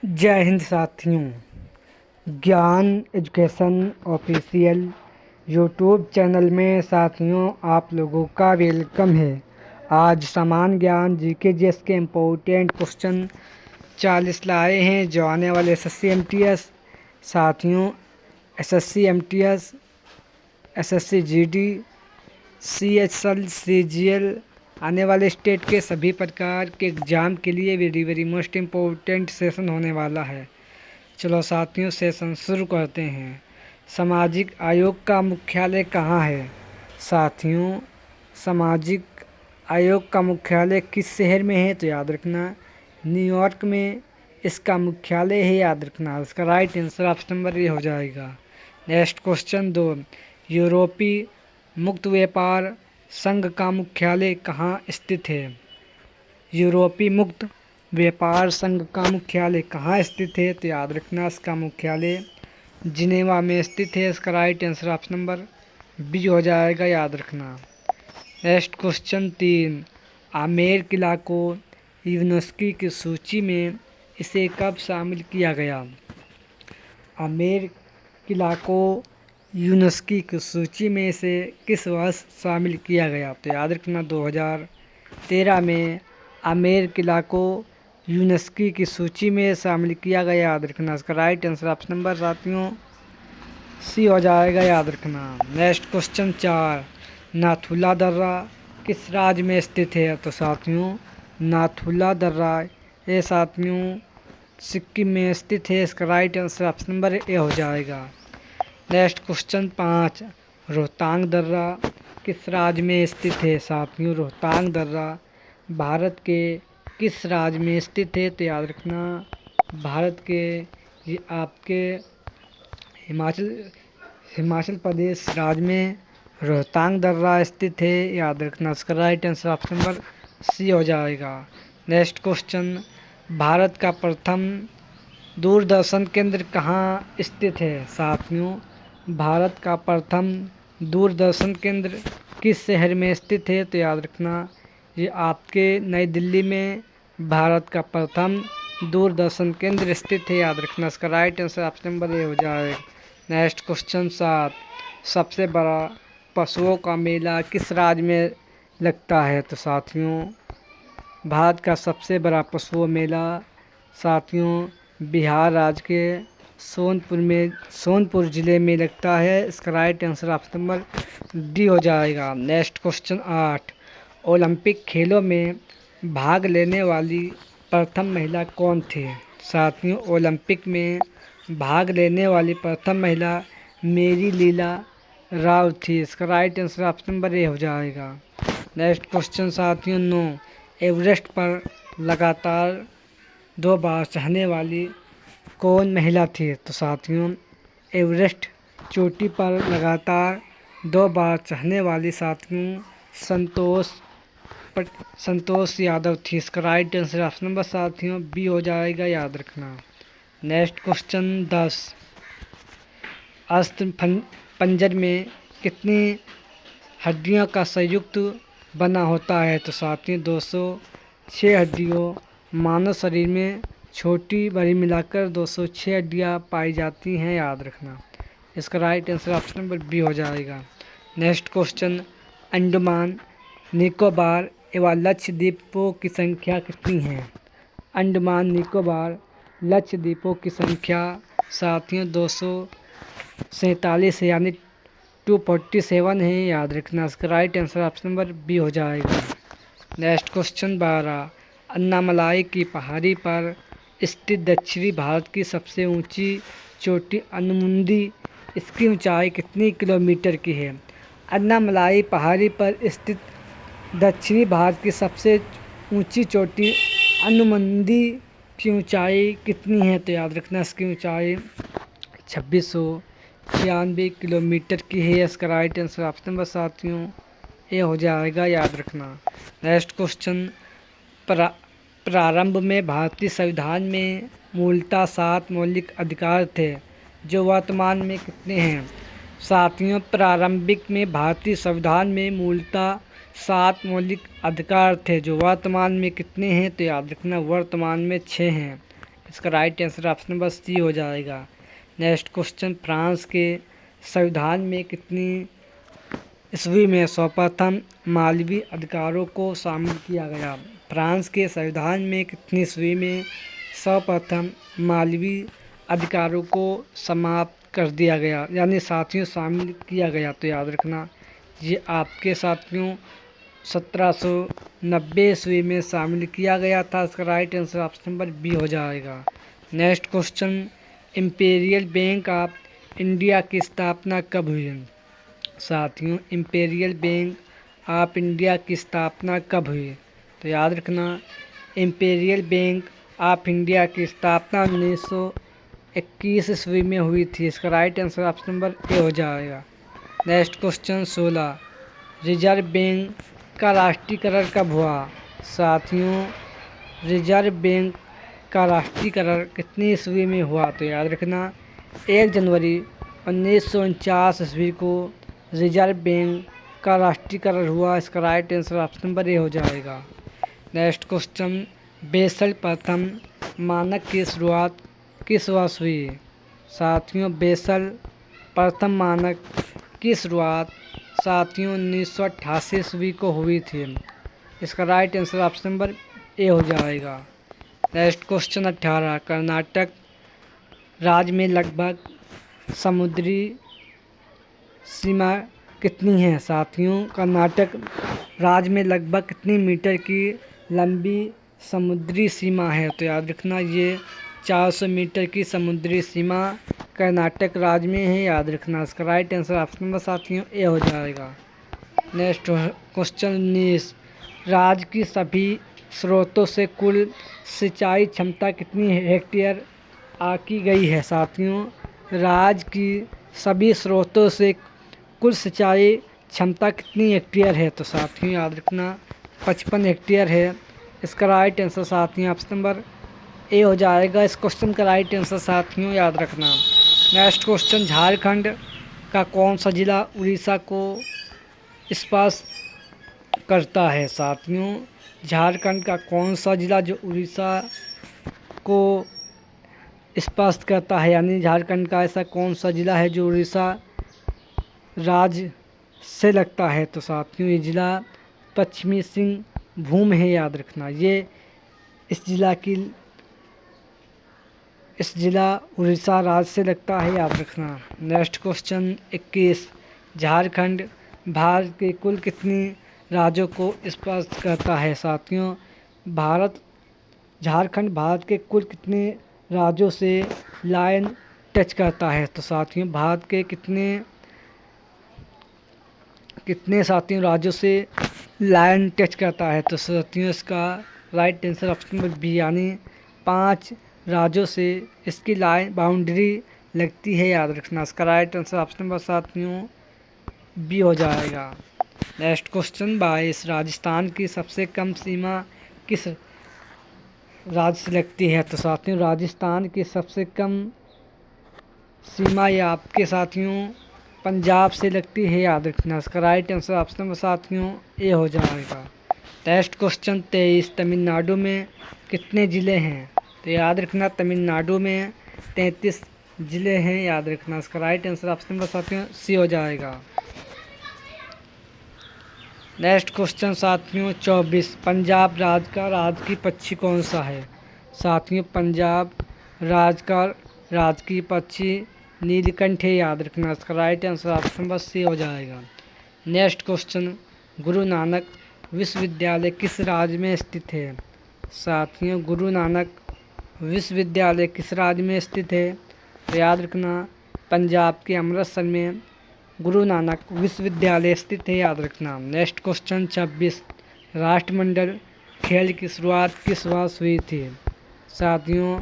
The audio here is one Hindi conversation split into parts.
जय हिंद साथियों। ज्ञान एजुकेशन ऑफिशियल यूट्यूब चैनल में साथियों आप लोगों का वेलकम है। आज समान ज्ञान जीके जीएस के इम्पोर्टेंट क्वेश्चन 40 लाए हैं जो आने वाले एसएससी एमटीएस साथियों SSC MTS SSC GD CHL CGL आने वाले स्टेट के सभी प्रकार के एग्ज़ाम के लिए वेरी मोस्ट इम्पोर्टेंट सेशन होने वाला है। चलो साथियों सेशन शुरू करते हैं। सामाजिक आयोग का मुख्यालय कहाँ है? साथियों सामाजिक आयोग का मुख्यालय किस शहर में है? तो याद रखना न्यूयॉर्क में इसका मुख्यालय है, याद रखना। इसका right answer option number A हो जाएगा। नेक्स्ट क्वेश्चन 2, यूरोपीय मुक्त व्यापार संघ का मुख्यालय कहाँ स्थित है? यूरोपीय मुक्त व्यापार संघ का मुख्यालय कहाँ स्थित है? तो याद रखना इसका मुख्यालय जिनेवा में स्थित है। इसका right answer option number B हो जाएगा, याद रखना। नेक्स्ट क्वेश्चन 3, आमेर किला को यूनेस्को की सूची में इसे कब शामिल किया गया? आमेर किला को यूनेस्को की सूची में से किस वर्ष शामिल किया गया? तो याद रखना 2013 में आमेर किला को यूनेस्को की सूची में शामिल किया गया, याद रखना। इसका राइट आंसर ऑप्शन नंबर साथियों सी हो जाएगा, याद रखना। नेक्स्ट क्वेश्चन 4, नाथुला दर्रा किस राज्य में स्थित है? तो साथियों नाथुला दर्रा ये साथियों सिक्किम में स्थित है। इसका right answer option number A हो जाएगा। नेक्स्ट क्वेश्चन 5, रोहतांग दर्रा किस राज्य में स्थित है? साथियों रोहतांग दर्रा भारत के किस राज्य में स्थित है? तो याद रखना भारत के ये आपके हिमाचल प्रदेश राज्य में रोहतांग दर्रा स्थित है, याद रखना। इसका right answer option number C हो जाएगा। नेक्स्ट क्वेश्चन, भारत का प्रथम दूरदर्शन केंद्र कहाँ स्थित है? साथियों भारत का प्रथम दूरदर्शन केंद्र किस शहर में स्थित है? तो याद रखना ये आपके नई दिल्ली में भारत का प्रथम दूरदर्शन केंद्र स्थित है, याद रखना। इसका right answer option number A हो जाएगा। नेक्स्ट क्वेश्चन 7, सबसे बड़ा पशुओं का मेला किस राज्य में लगता है? तो साथियों भारत का सबसे बड़ा पशुओं मेला साथियों बिहार राज्य के सोनपुर ज़िले में लगता है। इसका right answer option number D हो जाएगा। नेक्स्ट क्वेश्चन 8, ओलंपिक खेलों में भाग लेने वाली प्रथम महिला कौन थी? साथियों ओलंपिक में भाग लेने वाली प्रथम महिला मेरी लीला राव थी। इसका right answer option number A हो जाएगा। नेक्स्ट क्वेश्चन साथियों 9, एवरेस्ट पर लगातार 2 बार चढ़ने वाली कौन महिला थी? तो साथियों एवरेस्ट चोटी पर लगातार 2 बार चढ़ने वाली साथियों संतोष यादव थी। इसका राइट आंसर ऑप्शन नंबर साथियों बी हो जाएगा, याद रखना। नेक्स्ट क्वेश्चन 10, अस्थिपंजर में कितनी हड्डियों का संयुक्त बना होता है? तो साथियों 206 हड्डियों मानव शरीर में छोटी बड़ी मिलाकर 206 हड्डियाँ पाई जाती हैं, याद रखना। इसका right answer option number B हो जाएगा। नेक्स्ट क्वेश्चन, अंडमान निकोबार एवं लक्षद्वीपों की संख्या कितनी है? अंडमान निकोबार लक्षद्वीपों की संख्या साथियों 247 यानी 247 है, याद रखना। इसका right answer option number B हो जाएगा। नेक्स्ट क्वेश्चन 12, अन्नामलाई की पहाड़ी पर स्थित दक्षिणी भारत की सबसे ऊंची चोटी अन्नमुंदी, इसकी ऊंचाई कितनी किलोमीटर की है? अन्नामलाई पहाड़ी पर स्थित दक्षिणी भारत की सबसे ऊंची चोटी अन्नमुंदी की ऊंचाई कितनी है? तो याद रखना इसकी ऊंचाई 2696 किलोमीटर की है। इसका राइट आंसर ऑप्शन नंबर साथियों ये हो जाएगा, याद रखना। नेक्स्ट क्वेश्चन, प्रारंभ में भारतीय संविधान में मूलतः 7 मौलिक अधिकार थे जो वर्तमान में कितने हैं? साथियों प्रारंभिक में भारतीय संविधान में मूलतः 7 मौलिक अधिकार थे जो वर्तमान में कितने हैं? तो याद रखना वर्तमान में 6 हैं। इसका right answer option number C हो जाएगा। नेक्स्ट क्वेश्चन, फ्रांस के संविधान में कितनी ईस्वी में सर्वप्रथम मानवीय अधिकारों को शामिल किया गया? फ्रांस के संविधान में कितनी ईस्वी में सर्वप्रथम मानवीय अधिकारों को समाप्त कर दिया गया, यानी साथियों शामिल किया गया? तो याद रखना ये आपके साथियों 1790 ईस्वी में शामिल किया गया था। इसका right answer option number B हो जाएगा। Next question, Imperial Bank of India की स्थापना कब हुई? साथियों, इंपीरियल बैंक ऑफ इंडिया की स्थापना कब हुई? तो याद रखना इंपीरियल बैंक ऑफ इंडिया की स्थापना 1921 ईस्वी में हुई थी। इसका right answer option number A हो जाएगा। नेक्स्ट क्वेश्चन 16, रिजर्व बैंक का राष्ट्रीयकरण कब हुआ? साथियों, रिजर्व बैंक का राष्ट्रीयकरण कितनी ईस्वी में हुआ? तो याद रखना 1 जनवरी 1949 ईस्वी को रिजर्व बैंक का राष्ट्रीयकरण हुआ। इसका right answer option number A हो जाएगा। नेक्स्ट क्वेश्चन, बेसल प्रथम मानक की शुरुआत किस वर्ष हुई? साथियों, बेसल प्रथम मानक की शुरुआत साथियों 1988 ईस्वी को हुई थी। इसका right answer option number A हो जाएगा। नेक्स्ट क्वेश्चन 18, कर्नाटक राज्य में लगभग समुद्री सीमा कितनी है? साथियों, कर्नाटक राज्य में लगभग कितनी मीटर की लंबी समुद्री सीमा है? तो याद रखना ये 400 मीटर की समुद्री सीमा कर्नाटक राज्य में है। याद रखना इसका राइट आंसर ऑप्शन नंबर साथियों ए हो जाएगा। नेक्स्ट क्वेश्चन 19, राज्य की सभी स्रोतों से कुल सिंचाई क्षमता कितनी हेक्टेयर आकी गई है? साथियों, राज्य की सभी स्रोतों से कुल सिंचाई क्षमता कितनी हेक्टेयर है? तो साथियों याद रखना 55 हेक्टेयर है। इसका राइट आंसर साथियों ऑप्शन नंबर ए हो जाएगा। इस क्वेश्चन का राइट आंसर साथियों याद रखना। नेक्स्ट क्वेश्चन, झारखंड का कौन सा जिला उड़ीसा को स्पर्श करता है? साथियों, झारखंड का कौन सा जिला जो उड़ीसा को स्पर्श करता है, यानी झारखंड का ऐसा कौन सा जिला है जो उड़ीसा राज्य से लगता है? तो साथियों ये जिला पश्चिमी सिंहभूम है। याद रखना ये इस जिला उड़ीसा राज्य से लगता है। याद रखना। नेक्स्ट क्वेश्चन 21, झारखंड भारत के कुल कितने राज्यों को स्पर्श करता है? साथियों, झारखंड भारत के कुल कितने राज्यों से लाइन टच करता है? तो साथियों भारत के कितने साथियों राज्यों से लाइन टच करता है? तो साथियों इसका right answer option number B, यानी 5 राज्यों से इसकी लाइन बाउंड्री लगती है। याद रखना इसका राइट आंसर ऑप्शन नंबर साथियों बी हो जाएगा। नेक्स्ट क्वेश्चन 22, राजस्थान की सबसे कम सीमा किस राज्य से लगती है? तो साथियों राजस्थान की सबसे कम सीमा ये आपके साथियों पंजाब से लगती है। याद रखना इसका राइट आंसर ऑप्शन नंबर साथियों ए हो जाएगा। नेक्स्ट क्वेश्चन 23, तमिलनाडु में कितने ज़िले हैं? तो याद रखना तमिलनाडु में 33 ज़िले हैं। याद रखना इसका राइट आंसर ऑप्शन नंबर साथियों सी हो जाएगा। नेक्स्ट क्वेश्चन साथियों 24, पंजाब राज्य का राजकीय पक्षी कौन सा है? साथियों पंजाब राज्य का राजकीय पक्षी नीलकंठ है। याद रखना इसका right answer option number C हो जाएगा। नेक्स्ट क्वेश्चन, गुरु नानक विश्वविद्यालय किस राज्य में स्थित है? साथियों गुरु नानक विश्वविद्यालय किस राज्य में स्थित है? तो याद रखना पंजाब के अमृतसर में गुरु नानक विश्वविद्यालय स्थित है। याद रखना। नेक्स्ट क्वेश्चन 26, राष्ट्रमंडल खेल की शुरुआत किस वर्ष हुई थी? साथियों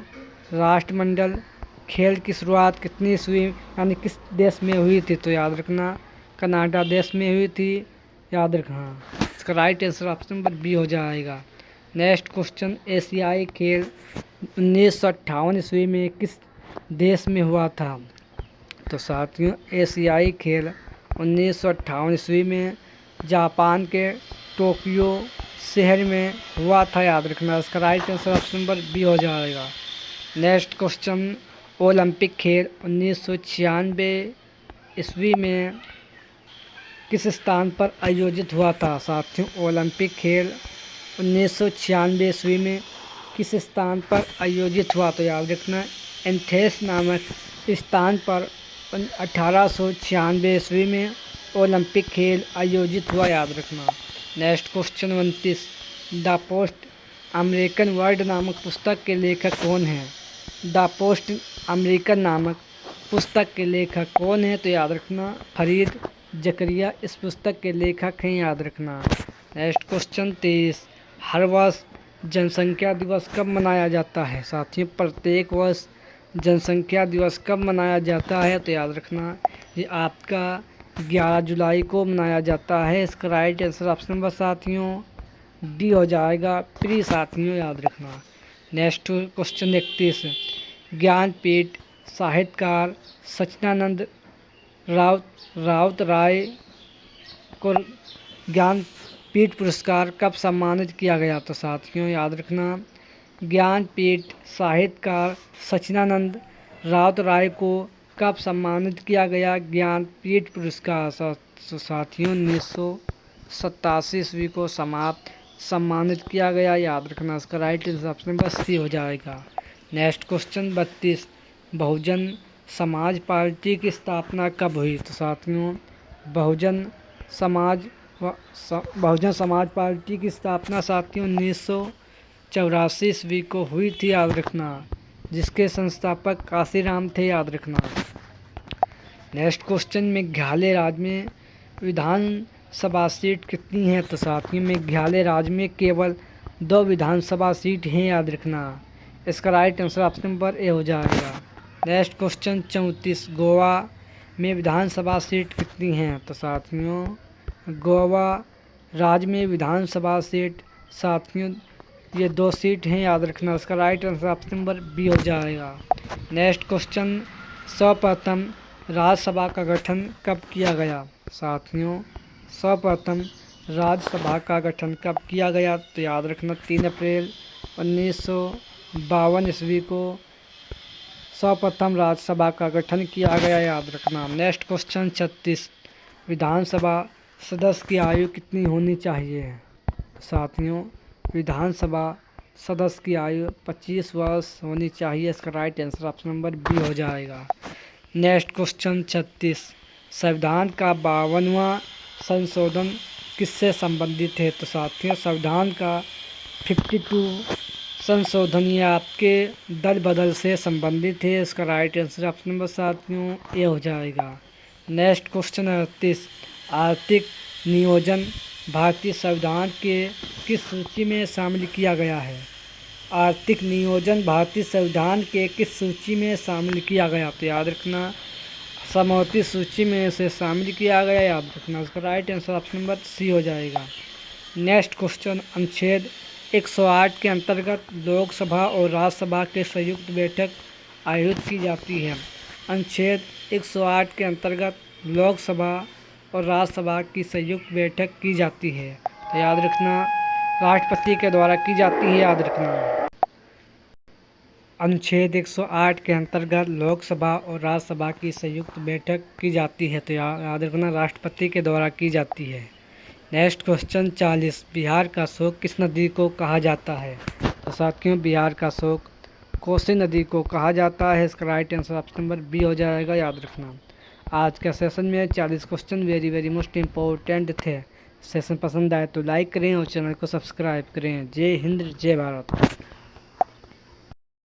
राष्ट्रमंडल खेल की शुरुआत कितनी ईस्वी यानी किस देश में हुई थी? तो याद रखना कनाडा देश में हुई थी। याद रखना इसका right answer option number B हो जाएगा। नेक्स्ट क्वेश्चन, एशियाई खेल 1958 ईस्वी में किस देश में हुआ था? तो साथियों एशियाई खेल 1958 ईस्वी में जापान के टोक्यो शहर में हुआ था। याद रखना इसका right answer option number B हो जाएगा। नेक्स्ट क्वेश्चन, ओलंपिक खेल 1996 ईस्वी में किस स्थान पर आयोजित हुआ था? साथियों, ओलंपिक खेल 1996 ईस्वी में किस स्थान पर आयोजित हुआ? तो याद रखना, एथेंस नामक स्थान पर 1896 ईस्वी में ओलंपिक खेल आयोजित हुआ, याद रखना। Next question 29, the post American world नामक पुस्तक के लेखक कौन हैं? द पोस्ट अमेरिकन नामक पुस्तक के लेखक कौन है? तो याद रखना, फरीद जकरिया इस पुस्तक के लेखक हैं, याद रखना। नेक्स्ट क्वेश्चन 30, हर वर्ष जनसंख्या दिवस कब मनाया जाता है? साथियों, प्रत्येक वर्ष जनसंख्या दिवस कब मनाया जाता है? तो याद रखना, ये आपका 11 जुलाई को मनाया जाता है। इसका राइट आंसर ऑप्शन नंबर साथियों डी हो जाएगा, प्री साथियों, याद रखना। नेक्स्ट क्वेश्चन 31, ज्ञानपीठ साहित्यकार सच्चिदानंद राउत राय को ज्ञानपीठ पुरस्कार कब सम्मानित किया गया? तो साथियों याद रखना, ज्ञानपीठ साहित्यकार सच्चिदानंद राउत राय को कब सम्मानित किया गया ज्ञानपीठ पुरस्कार? साथियों 1987 ईस्वी को सम्मानित किया गया, याद रखना। इसका राइट ऑप्शन नंबर सी हो जाएगा। Next question 32, Bahujan Samaj party की स्थापना कब हुई? तो साथियों, बहुजन समाज पार्टी की स्थापना साथियों 1984 ईस्वी को हुई थी, याद रखना, जिसके संस्थापक काशीराम थे, याद रखना। नेक्स्ट क्वेश्चन, मेघालय राज्य में विधानसभा सीट कितनी है? तो साथियों, मेघालय राज्य में केवल 2 विधानसभा सीट हैं, याद रखना। इसका right answer option number A हो जाएगा। नेक्स्ट क्वेश्चन 34, गोवा में विधानसभा सीट कितनी हैं? तो साथियों, गोवा राज्य में विधानसभा सीट साथियों ये 2 सीट हैं, याद रखना। इसका right answer option number B हो जाएगा। नेक्स्ट क्वेश्चन, सर्वप्रथम राज्यसभा का गठन कब किया गया? साथियों, सर्वप्रथम राज्यसभा का गठन कब किया गया? तो याद रखना, 3 अप्रैल 1952 ईस्वी को सर्वप्रथम राज्यसभा का गठन किया गया, याद रखना। नेक्स्ट क्वेश्चन 36, विधानसभा सदस्य की आयु कितनी होनी चाहिए? साथियों, विधानसभा सदस्य की आयु 25 वर्ष होनी चाहिए। इसका right answer option number B हो जाएगा। नेक्स्ट क्वेश्चन 36, संविधान का 52वां संशोधन किससे संबंधित है? तो साथियों, संविधान का 52 संशोधन ये आपके दल बदल से संबंधित है। इसका राइट आंसर ऑप्शन नंबर साथियों ए हो जाएगा। नेक्स्ट क्वेश्चन 38, आर्थिक नियोजन भारतीय संविधान के किस सूची में शामिल किया गया है? आर्थिक नियोजन भारतीय संविधान के किस सूची में शामिल किया गया? तो याद रखना, समवर्ती सूची में से शामिल किया गया, याद रखना। इसका right answer option number C हो जाएगा। नेक्स्ट क्वेश्चन, अनुच्छेद 108 के अंतर्गत लोकसभा और राज्यसभा के संयुक्त बैठक आयोजित की जाती है। अनुच्छेद 108 के अंतर्गत लोकसभा और राज्यसभा की संयुक्त बैठक की जाती है, तो याद रखना, राष्ट्रपति के द्वारा की जाती है, याद रखना। अनुच्छेद 108 के अंतर्गत लोकसभा और राज्यसभा की संयुक्त बैठक की जाती है, तो याद रखना, राष्ट्रपति के द्वारा की जाती है। नेक्स्ट क्वेश्चन 40, बिहार का शोक किस नदी को कहा जाता है? तो साथियों, बिहार का शोक कोसी नदी को कहा जाता है। इसका right answer option number B हो जाएगा, याद रखना। आज के सेशन में 40 क्वेश्चन वेरी मोस्ट इम्पोर्टेंट थे। सेशन पसंद आए तो लाइक करें और चैनल को सब्सक्राइब करें। जय हिंद, जय भारत।